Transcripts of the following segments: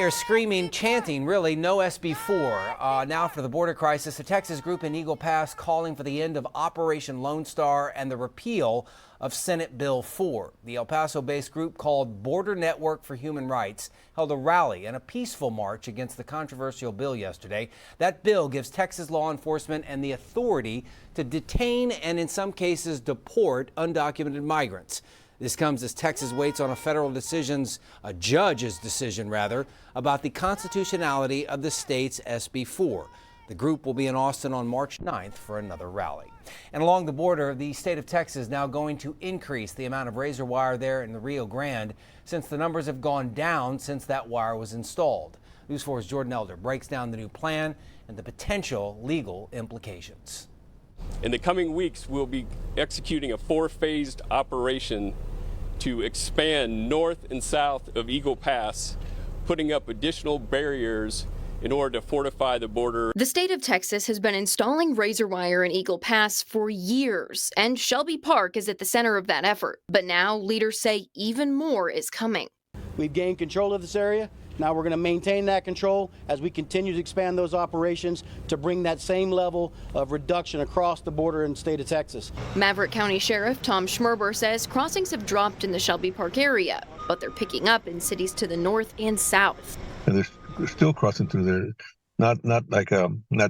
they are screaming, chanting, really, no SB4. Now for the border crisis, a Texas group in Eagle Pass calling for the end of Operation Lone Star and the repeal of Senate Bill 4. The El Paso-based group called Border Network for Human Rights held a rally and a peaceful march against the controversial bill yesterday. That bill gives Texas law enforcement and the authority to detain and in some cases deport undocumented migrants. This comes as Texas waits on a judge's decision, about the constitutionality of the state's SB 4. The group will be in Austin on March 9th for another rally. And along the border, the state of Texas now going to increase the amount of razor wire there in the Rio Grande since the numbers have gone down since that wire was installed. News 4's Jordan Elder breaks down the new plan and the potential legal implications. In the coming weeks, we'll be executing a 4-phased operation to expand north and south of Eagle Pass, putting up additional barriers in order to fortify the border. The state of Texas has been installing razor wire in Eagle Pass for years, and Shelby Park is at the center of that effort. But now leaders say even more is coming. We've gained control of this area. Now we're going to maintain that control as we continue to expand those operations to bring that same level of reduction across the border in the state of Texas. Maverick County Sheriff Tom Schmerber says crossings have dropped in the Shelby Park area, but they're picking up in cities to the north and south. And they're still crossing through there, not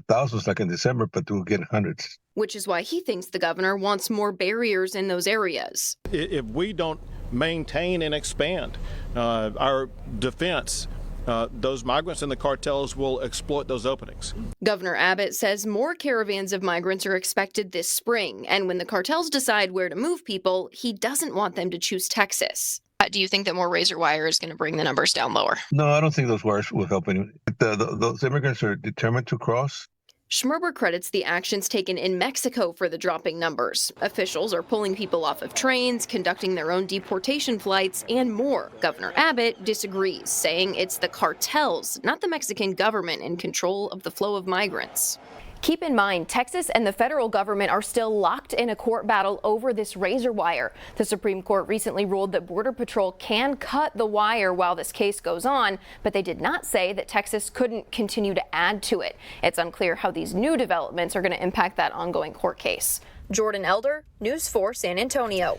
thousands like in December, but we'll get hundreds. Which is why he thinks the governor wants more barriers in those areas. If we don't maintain and expand our defense, those migrants and the cartels will exploit those openings. Governor Abbott says more caravans of migrants are expected this spring, and when the cartels decide where to move people, he doesn't want them to choose Texas. Do you think that more razor wire is going to bring the numbers down lower? No, I don't think those wires will help anyone. Those immigrants are determined to cross. Schmerber credits the actions taken in Mexico for the dropping numbers. Officials are pulling people off of trains, conducting their own deportation flights, and more. Governor Abbott disagrees, saying it's the cartels, not the Mexican government, in control of the flow of migrants. Keep in mind, Texas and the federal government are still locked in a court battle over this razor wire. The Supreme Court recently ruled that Border Patrol can cut the wire while this case goes on, but they did not say that Texas couldn't continue to add to it. It's unclear how these new developments are going to impact that ongoing court case. Jordan Elder, News 4 San Antonio.